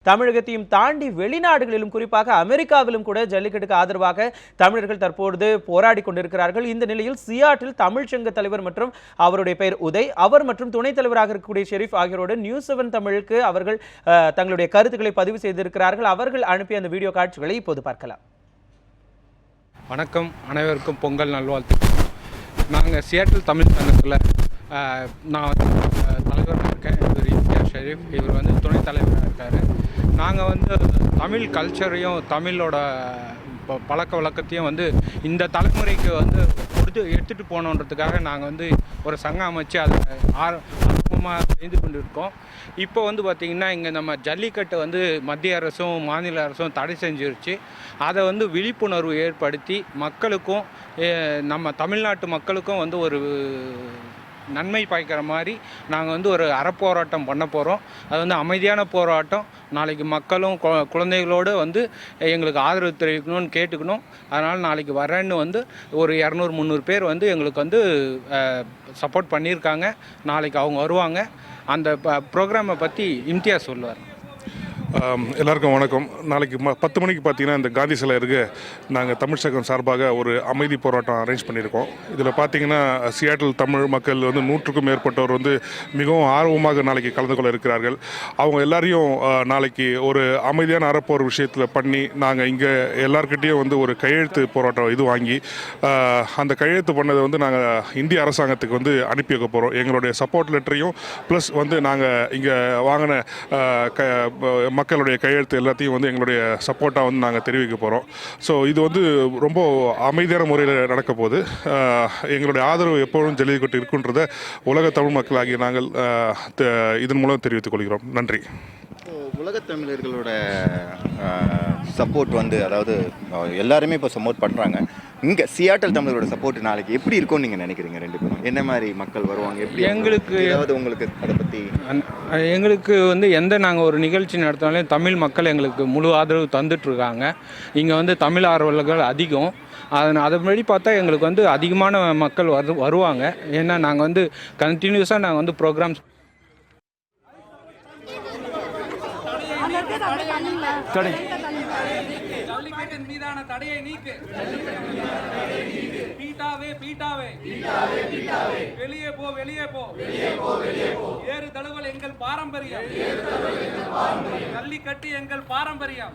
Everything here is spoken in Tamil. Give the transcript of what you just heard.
தமிழகத்தையும் தாண்டி வெளிநாடுகளிலும் குறிப்பாக அமெரிக்காவிலும் கூட ஜல்லிக்கட்டுக்கு ஆதரவாக தமிழர்கள் தற்பொழுது போராடி கொண்டிருக்கிறார்கள். இந்த நிலையில் சியாட்டில் தமிழ்ச்சங்க தலைவர் மற்றும் அவருடைய பெயர் உதய், அவர் மற்றும் துணைத் தலைவராக இருக்கக்கூடிய ஷெரீப் ஆகியோரோடு நியூஸ் 7 தமிழுக்கு அவர்கள் தங்களுடைய கருத்துக்களை பதிவு செய்திருக்கிறார்கள். அவர்கள் அனுப்பிய அந்த வீடியோ காட்சிகளை இப்போது பார்க்கலாம். வணக்கம், அனைவருக்கும் பொங்கல் நல்வாழ்த்துக்கள். நாங்கள் சியாட்டில் தமிழ் சங்கத்தில் நான் தலைவராக இருக்கேன். இவர் இம்தியாஸ் ஷெரீப், இவர் துணைத் தலைவராக இருக்கார். நாங்கள் தமிழ் கல்ச்சரையும் தமிழோட பழக்க வழக்கத்தையும் இந்த தலைமுறைக்கு எடுத்துகிட்டு போகணுன்றதுக்காக நாங்கள் ஒரு சங்கம் அமைச்சு அதை ஆர்வமாக செய்து கொண்டு இருக்கோம். இப்போ பார்த்திங்கன்னா இங்கே நம்ம ஜல்லிக்கட்டு மத்திய அரசும் மாநில அரசும் தடை செஞ்சிருச்சு. அதை விழிப்புணர்வு ஏற்படுத்தி மக்களுக்கும் நம்ம தமிழ்நாட்டு மக்களுக்கும் ஒரு நன்மை பயக்கிற மாதிரி நாங்கள் ஒரு அறப்போராட்டம் பண்ண போகிறோம். அது அமைதியான போராட்டம். நாளைக்கு மக்களும் குழந்தைகளோடு எங்களுக்கு ஆதரவு தெரிவிக்கணும்னு கேட்டுக்கணும். அதனால் நாளைக்கு வரேன்னு ஒரு 200-300 பேர் எங்களுக்கு சப்போர்ட் பண்ணியிருக்காங்க. நாளைக்கு அவங்க வருவாங்க. அந்த ப்ரோக்ராமை பற்றி இம்தியாஸ் சொல்லுவார். எல்லாருக்கும் வணக்கம். நாளைக்கு 10 மணிக்கு பார்த்தீங்கன்னா இந்த காந்தி சிலை இருக்கு. நாங்கள் தமிழ் சங்கம் சார்பாக ஒரு அமைதி போராட்டம் அரேஞ்ச் பண்ணியிருக்கோம். இதில் பார்த்தீங்கன்னா சியாட்டில் தமிழ் மக்கள் 100க்கும் மேற்பட்டவர் மிகவும் ஆர்வமாக நாளைக்கு கலந்து கொள்ள இருக்கிறார்கள். அவங்க எல்லாரையும் நாளைக்கு ஒரு அமைதியான அறப்போர் விஷயத்தில் பண்ணி நாங்கள் இங்கே எல்லாருக்கிட்டேயும் ஒரு கையெழுத்து போராட்டம் இது வாங்கி அந்த கையெழுத்து பண்ணதை நாங்கள் இந்திய அரசாங்கத்துக்கு அனுப்பி வைக்க போகிறோம். எங்களுடைய சப்போர்ட் லெட்டரையும் ப்ளஸ் நாங்கள் இங்கே வாங்கின மக்களுடைய கையெழுத்து எல்லாத்தையும் எங்களுடைய சப்போர்ட்டாக நாங்கள் தெரிவிக்க போகிறோம். ஸோ இது ரொம்ப அமைதியான முறையில் நடக்க போகுது. எங்களுடைய ஆதரவு எப்போதும் ஜல்லிக்கட்டு இருக்குன்றதை உலக தமிழ் மக்களாகிய நாங்கள் இதன் மூலம் தெரிவித்துக் கொள்கிறோம். நன்றி. உலகத் தமிழர்களோட சப்போர்ட் அதாவது எல்லாருமே இப்போ சப்போர்ட் பண்ணுறாங்க. இங்கே சியாட்டல் தமிழரோட சப்போர்ட் நாளைக்கு எப்படி இருக்கும்னு நீங்கள் நினைக்கிறீங்க? 2 பேரும் என்ன மாதிரி மக்கள் வருவாங்க? எப்படி உங்களுக்கு அதை பற்றி எங்களுக்கு நாங்கள் ஒரு நிகழ்ச்சி நடத்தினாலும் தமிழ் மக்கள் எங்களுக்கு முழு ஆதரவு தந்துட்டுருக்காங்க. இங்கே தமிழ் ஆர்வலர்கள் அதிகம். அதன்படி பார்த்தா எங்களுக்கு அதிகமான மக்கள் வருவாங்க. ஏன்னா நாங்கள் கண்டினியூஸாக நாங்கள் ப்ரோக்ராம்ஸ் ஜல்லிக்கட்டின் மீதான தடையை நீக்கு. பீட்டாவே வெளியே போ. ஏறு தழுவல் எங்கள் பாரம்பரியம். ஜல்லிக்கட்டு எங்கள் பாரம்பரியம்.